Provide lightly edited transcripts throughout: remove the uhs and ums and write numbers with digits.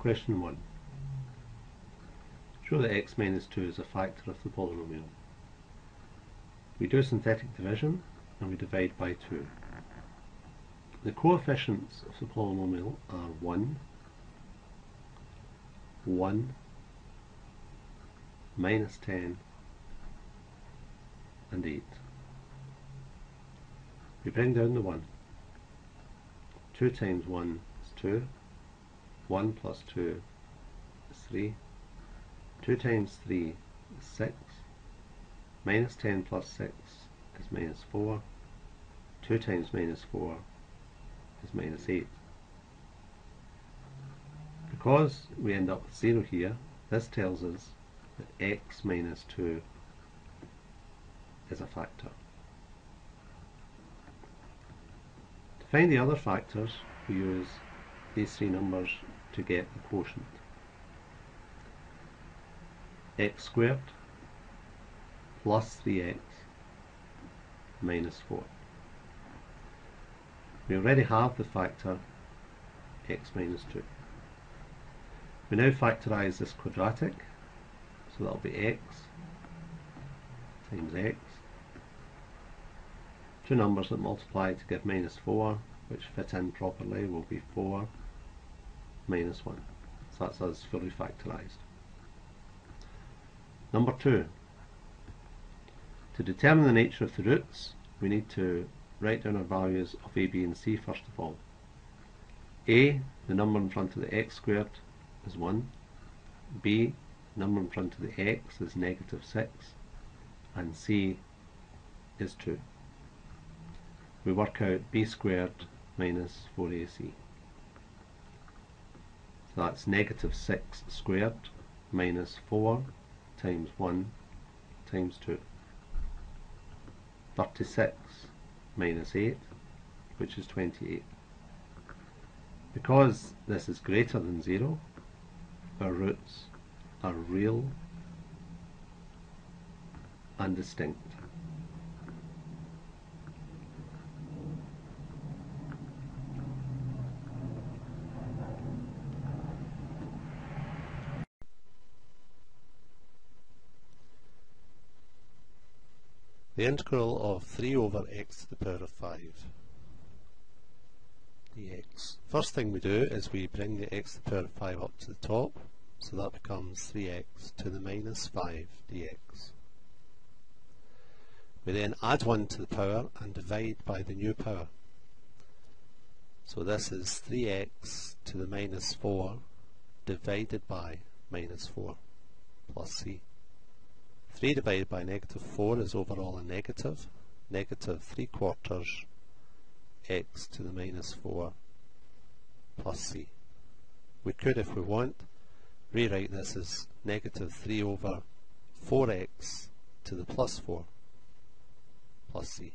Question 1. Show that x minus 2 is a factor of the polynomial. We do synthetic division and we divide by 2. The coefficients of the polynomial are 1, 1, minus 10 and 8. We bring down the 1. 2 times 1 is 2, 1 plus 2 is 3, 2 times 3 is 6, minus 10 plus 6 is minus 4, 2 times minus 4 is minus 8. Because we end up with 0 here, this tells us that x minus 2 is a factor. To find the other factors, we use these three numbers to get the quotient. X squared plus 3x minus 4. We already have the factor x minus 2. We now factorise this quadratic, so that will be x times x. Two numbers that multiply to give minus 4, which fit in properly, will be 4 minus 1. So that's us fully factorised. Number 2. To determine the nature of the roots, we need to write down our values of a, b and c first of all. A, the number in front of the x squared, is 1. B, the number in front of the x is negative 6. And c is 2. We work out b squared minus 4ac. So that's negative 6 squared minus 4 times 1 times 2. 36 minus 8, which is 28. Because this is greater than 0, our roots are real and distinct. The integral of 3 over x to the power of 5 dx. First thing we do is we bring the x to the power of 5 up to the top, so that becomes 3x to the minus 5 dx. We then add 1 to the power and divide by the new power. So this is 3x to the minus 4 divided by minus 4 plus c. 3 divided by negative 4 is overall a negative. Negative 3/4 x to the minus 4 plus c. We could, if we want, rewrite this as negative 3 over 4x to the plus 4 plus c.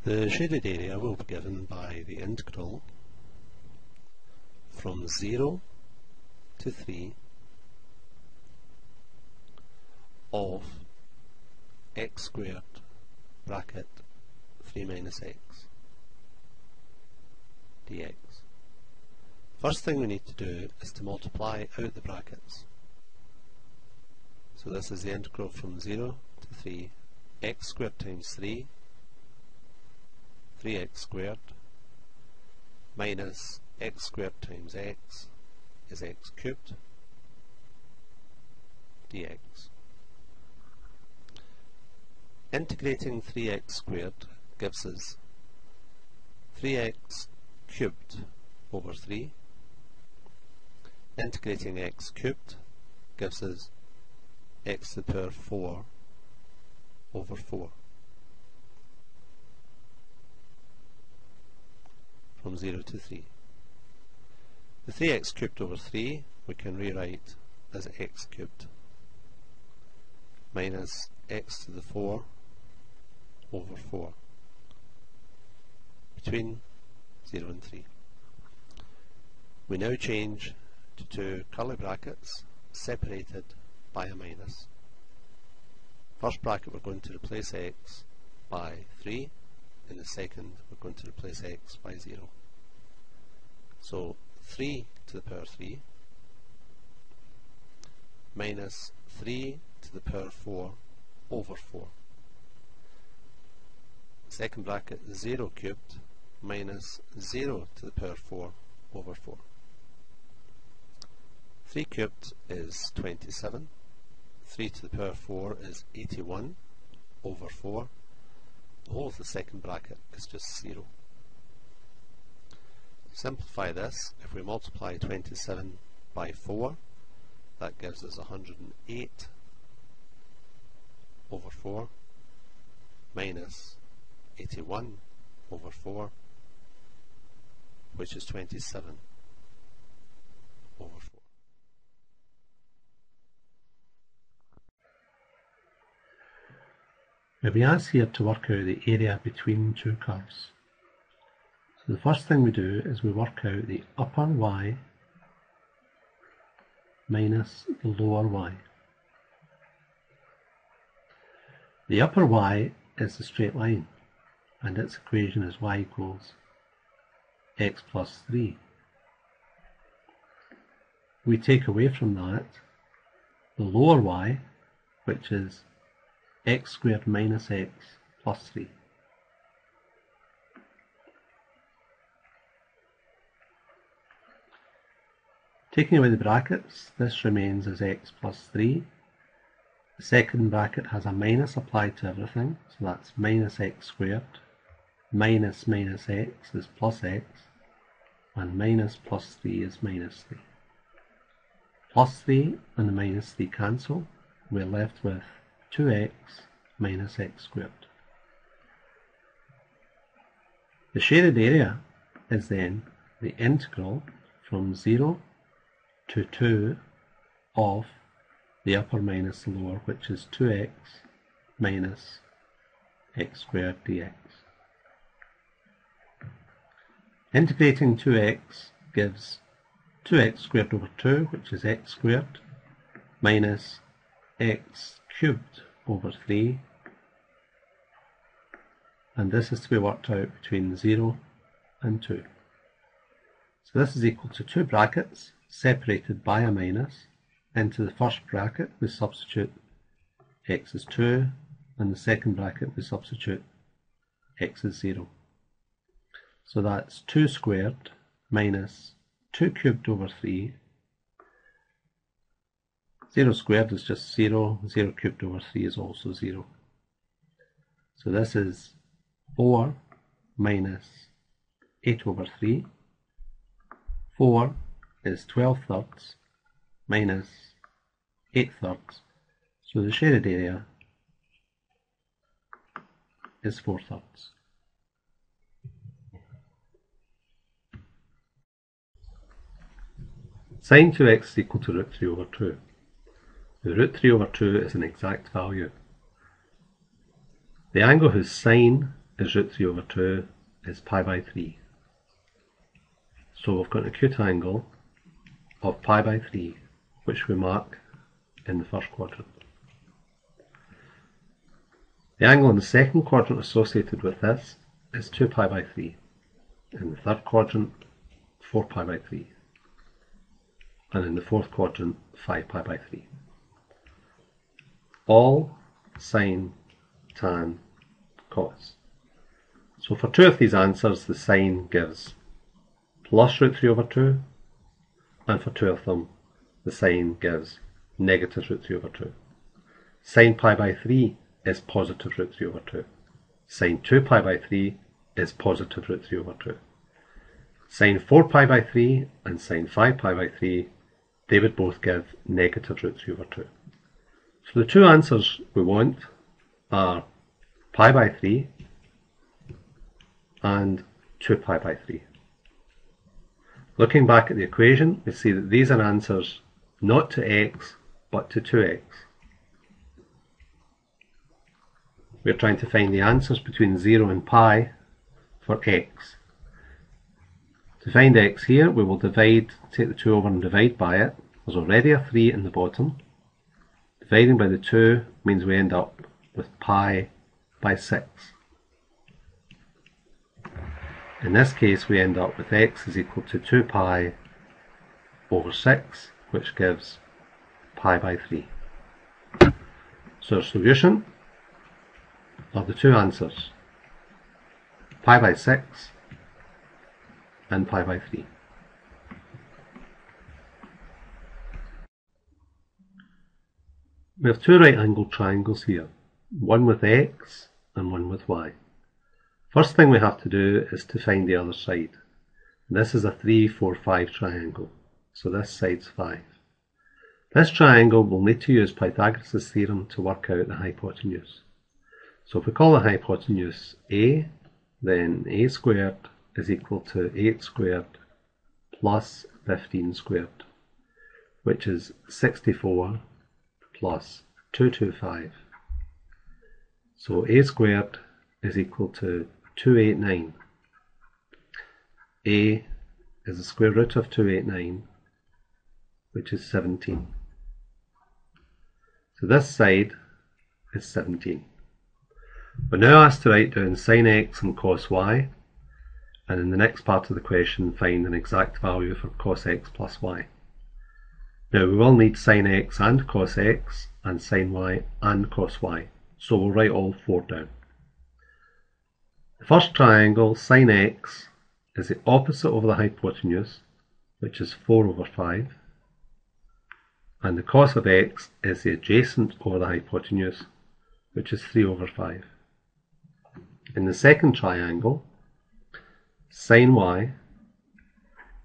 The shaded area will be given by the integral from 0 to 3 of x squared bracket 3 minus x dx. First thing we need to do is to multiply out the brackets. So this is the integral from 0 to 3, x squared times 3, 3x squared, minus x squared times x is x cubed dx. Integrating 3x squared gives us 3x cubed over 3. Integrating x cubed gives us x to the power 4 over 4. From 0 to 3. The 3x cubed over 3 we can rewrite as x cubed minus x to the 4 over 4 between 0 and 3. We now change to two curly brackets separated by a minus. First bracket we're going to replace x by 3, in the second, we're going to replace x by 0. So 3 to the power 3 minus 3 to the power 4 over 4. Second bracket, 0 cubed minus 0 to the power 4 over 4. 3 cubed is 27. 3 to the power 4 is 81 over 4. The whole of the second bracket is just 0. To simplify this, if we multiply 27 by 4, that gives us 108 over 4 minus 81 over 4, which is 27 over 4. We'll be asked here to work out the area between two curves. So the first thing we do is we work out the upper y minus the lower y. The upper y is the straight line, and its equation is y equals x plus 3. We take away from that the lower y, which is x squared minus x plus 3. Taking away the brackets, this remains as x plus 3. The second bracket has a minus applied to everything, so that's minus x squared. Minus minus x is plus x, and minus plus 3 is minus 3. Plus 3 and the minus 3 cancel. We're left with 2x minus x squared. The shaded area is then the integral from 0 to 2 of the upper minus the lower, which is 2x minus x squared dx. Integrating 2x gives 2x squared over 2, which is x squared, minus x cubed over 3, and this is to be worked out between 0 and 2. So this is equal to 2 brackets separated by a minus. Into the first bracket we substitute x is 2, and the second bracket we substitute x is 0. So that's 2 squared minus 2 cubed over 3. 0 squared is just 0, 0 cubed over 3 is also 0. So this is 4 minus 8 over 3. 4 is 12 thirds minus 8 thirds. So the shaded area is 4 thirds. Sine 2x is equal to root 3 over 2. The root 3 over 2 is an exact value. The angle whose sine is root 3 over 2 is pi by 3. So we've got an acute angle of pi by 3, which we mark in the first quadrant. The angle in the second quadrant associated with this is 2 pi by 3. In the third quadrant, 4 pi by 3. And in the fourth quadrant, 5 pi by 3. All sine, tan, cos. So for 2 of these answers, the sine gives plus root 3 over 2, and for 2 of them, the sine gives negative root 3 over 2. Sine pi by 3 is positive root 3 over 2. Sine 2 pi by 3 is positive root 3 over 2. Sine 4 pi by 3 and sine 5 pi by 3, they would both give negative root 3 over 2. So the two answers we want are pi by 3 and 2 pi by 3. Looking back at the equation, we see that these are answers not to x, but to 2x. We're trying to find the answers between 0 and pi for x. To find x here, we will take the 2 over and divide by it. There's already a 3 in the bottom. Dividing by the 2 means we end up with pi by 6. In this case we end up with x is equal to 2 pi over 6, which gives pi by 3. So our solution are the two answers, pi by 6 and pi by 3. We have two right angled triangles here, one with x and one with y. First thing we have to do is to find the other side. This is a 3, 4, 5 triangle, so this side's 5. This triangle will need to use Pythagoras' theorem to work out the hypotenuse. So if we call the hypotenuse a, then a squared is equal to 8 squared plus 15 squared, which is 64 plus 225. So a squared is equal to 289. A is the square root of 289, which is 17. So this side is 17. We're now asked to write down sin x and cos y, and in the next part of the question find an exact value for cos x plus y. Now we will need sin x and cos x, and sin y and cos y, so we'll write all four down. The first triangle, sin x, is the opposite over the hypotenuse, which is 4 over 5, and the cos of x is the adjacent over the hypotenuse, which is 3 over 5. In the second triangle, sin y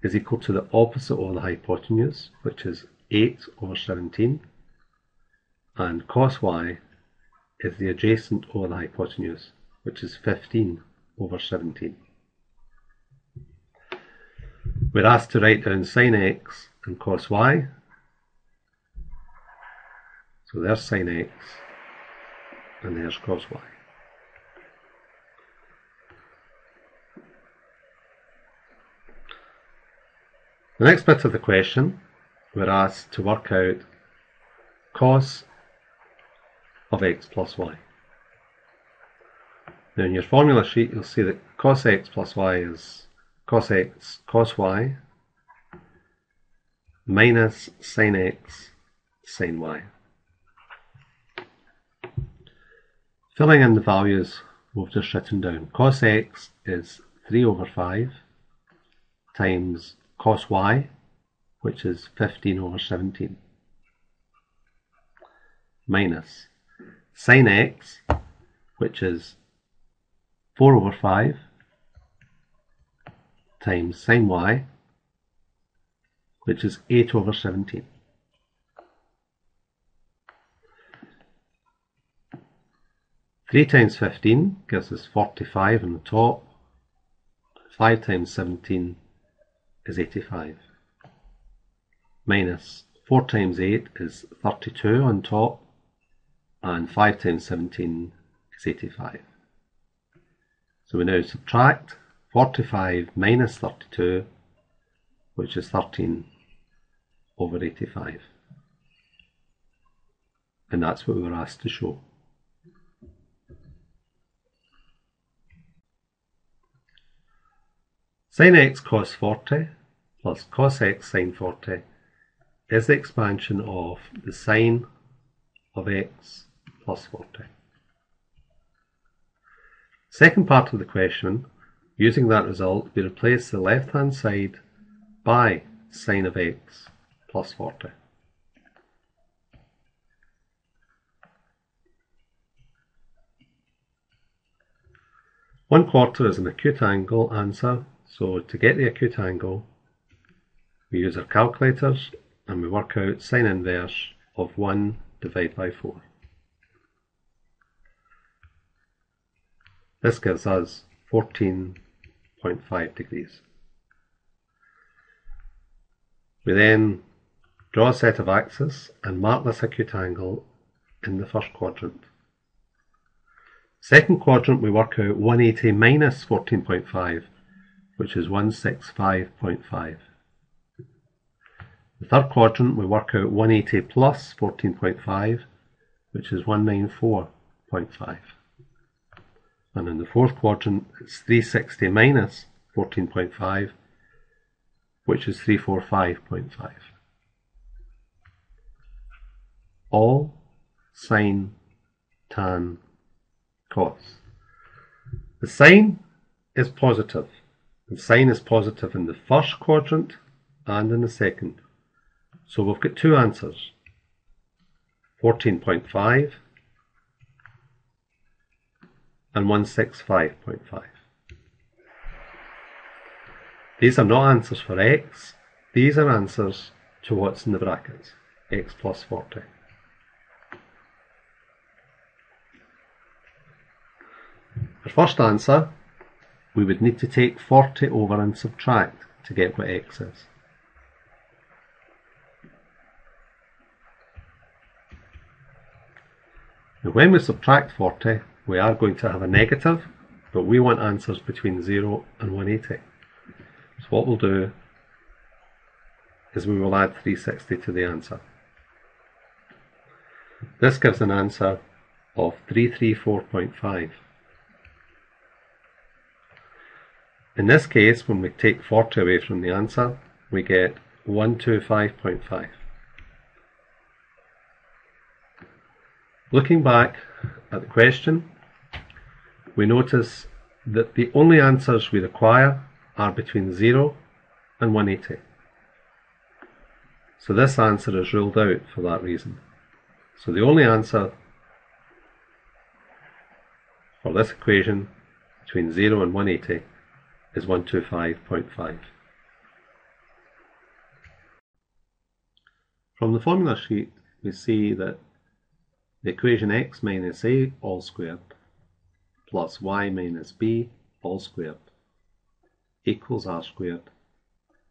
is equal to the opposite over the hypotenuse, which is 8 over 17, and cos y is the adjacent over the hypotenuse, which is 15 over 17. We're asked to write down sin x and cos y, so there's sin x and there's cos y. The next bit of the question, we're asked to work out cos of x plus y. Now in your formula sheet you'll see that cos x plus y is cos x cos y minus sin x sin y. Filling in the values we've just written down, cos x is 3 over 5 times cos y, which is 15 over 17, minus sin x, which is 4 over 5 times sin y, which is 8 over 17. Three times 15 gives us 45 on the top. 5 times 17 is 85. Minus 4 times 8 is 32 on top, and 5 times 17 is 85. So we now subtract 45 minus 32, which is 13 over 85. And that's what we were asked to show. Sin x cos 40 plus cos x sin 40 is the expansion of the sine of x plus 40. Second part of the question, using that result, we replace the left hand side by sine of x plus 40. One quarter is an acute angle answer, so to get the acute angle we use our calculators and we work out sine inverse of 1 divided by 4. This gives us 14.5 degrees. We then draw a set of axes and mark this acute angle in the first quadrant. Second quadrant we work out 180 minus 14.5, which is 165.5. The third quadrant we work out 180 plus 14.5, which is 194.5. And in the fourth quadrant it's 360 minus 14.5, which is 345.5. All sine, tan, cos. The sine is positive. The sine is positive in the first quadrant and in the second. So we've got two answers, 14.5 and 165.5. These are not answers for x, these are answers to what's in the brackets, x plus 40. For first answer, we would need to take 40 over and subtract to get what x is. Now when we subtract 40, we are going to have a negative, but we want answers between 0 and 180. So what we'll do is we will add 360 to the answer. This gives an answer of 334.5. In this case, when we take 40 away from the answer, we get 125.5. Looking back at the question, we notice that the only answers we require are between 0 and 180. So this answer is ruled out for that reason. So the only answer for this equation between 0 and 180 is 125.5. From the formula sheet, we see that the equation x minus a all squared plus y minus b all squared equals r squared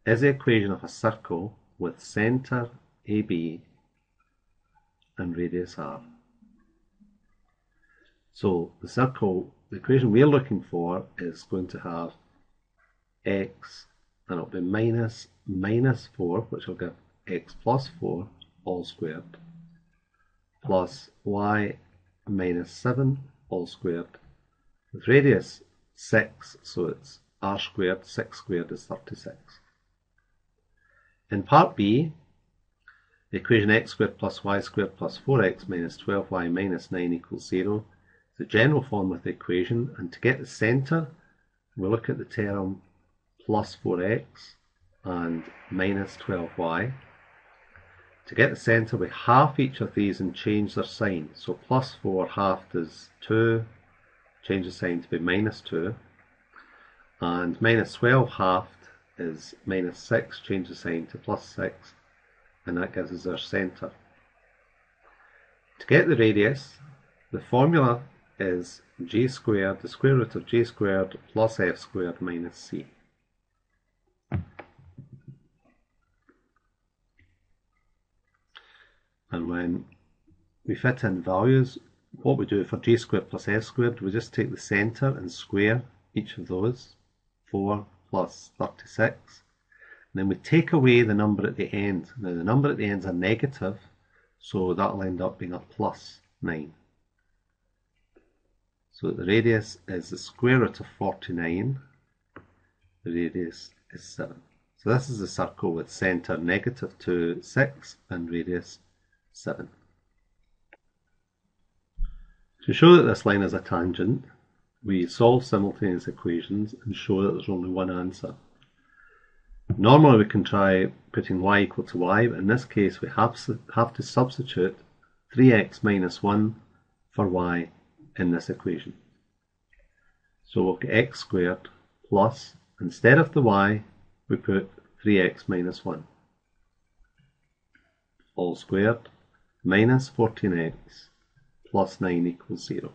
is the equation of a circle with centre AB and radius r. So the circle, the equation we're looking for is going to have x, and it'll be minus 4, which will give x plus 4 all squared, plus y minus 7 all squared, with radius 6, so it's r squared, 6 squared is 36. In part B, the equation x squared plus y squared plus 4x minus 12y minus 9 equals 0 is the general form of the equation, and to get the centre, we look at the term plus 4x and minus 12y. To get the centre, we half each of these and change their sign. So plus 4 halved is 2, change the sign to be minus 2. And minus 12 halved is minus 6, change the sign to plus 6. And that gives us our centre. To get the radius, the formula is g squared, the square root of g squared plus f squared minus c. And when we fit in values, what we do for g squared plus f squared, we just take the centre and square each of those, 4 plus 36. And then we take away the number at the end. Now the number at the end is a negative, so that will end up being a plus 9. So the radius is the square root of 49, the radius is 7. So this is a circle with centre negative 2, 6 and radius 7. To show that this line is a tangent, we solve simultaneous equations and show that there's only one answer. Normally we can try putting y equal to y, but in this case we have to substitute 3x minus 1 for y in this equation. So we'll get x squared plus, instead of the y, we put 3x minus 1 all squared minus 14x plus 9 equals 0.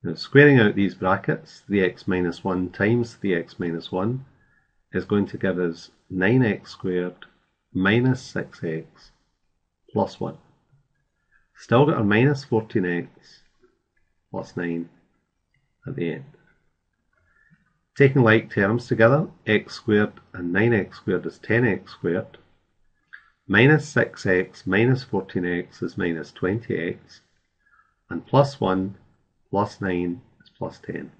Now squaring out these brackets, 3x minus 1 times 3x minus 1 is going to give us 9x squared minus 6x plus 1. Still got our minus 14x plus 9 at the end. Taking like terms together, x squared and 9x squared is 10x squared. Minus 6x minus 14x is minus 20x. And plus 1 plus 9 plus 10.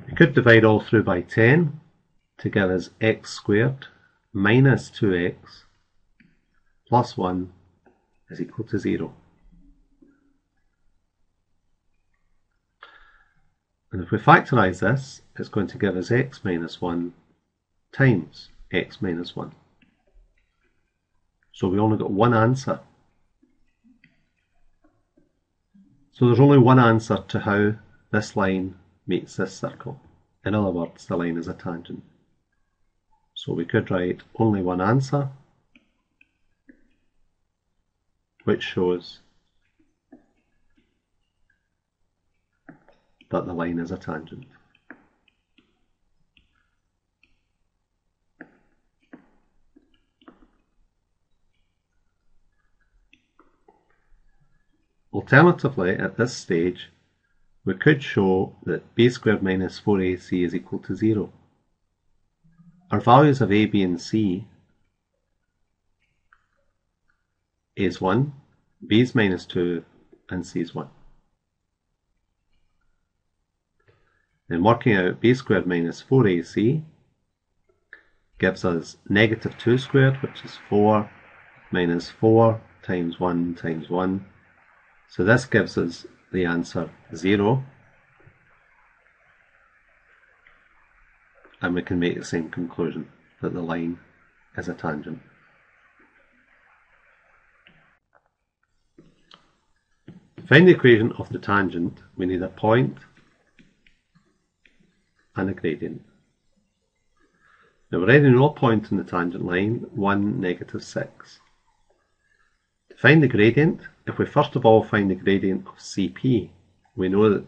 We could divide all through by 10 to give us x squared minus 2x plus 1 is equal to 0. And if we factorise this, it's going to give us x minus 1 times x minus 1. So we only got one answer. So there's only one answer to how this line meets this circle. In other words, the line is a tangent. So we could write only one answer, which shows that the line is a tangent. Alternatively, at this stage, we could show that b squared minus 4ac is equal to 0. Our values of a, b and c is 1, b is minus 2 and c is 1. Then working out b squared minus 4ac gives us negative 2 squared, which is 4 minus 4 times 1 times 1. So this gives us the answer 0. And we can make the same conclusion, that the line is a tangent. To find the equation of the tangent, we need a point and a gradient. Now we already know a point in the tangent line, 1, negative 6. To find the gradient, if we first of all find the gradient of CP, we know that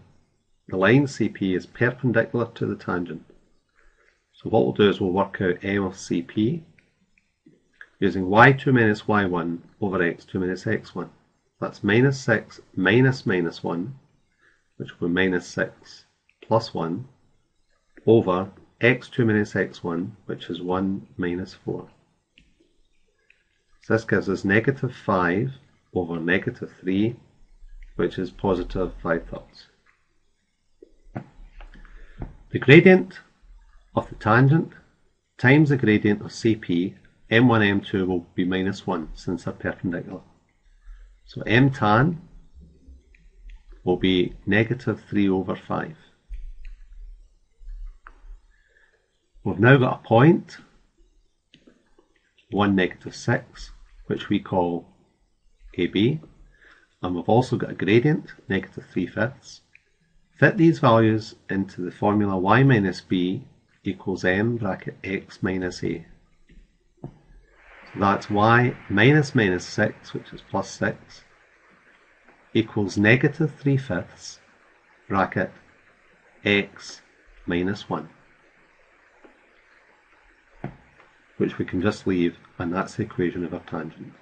the line CP is perpendicular to the tangent. So what we'll do is we'll work out m of CP using y2 minus y1 over x2 minus x1. That's minus 6 minus minus 1, which will be minus 6 plus 1, over x2 minus x1, which is 1 minus 4. So this gives us negative 5 over negative 3, which is positive 5/3. The gradient of the tangent times the gradient of CP, m1, m2 will be minus 1 since they're perpendicular. So m tan will be negative 3 over 5. We've now got a point, 1, negative 6, which we call AB, and we've also got a gradient, negative 3/5. Fit these values into the formula y minus b equals m bracket x minus a. So that's y minus minus 6, which is plus 6, equals negative 3/5 bracket x minus 1, which we can just leave, and that's the equation of our tangent.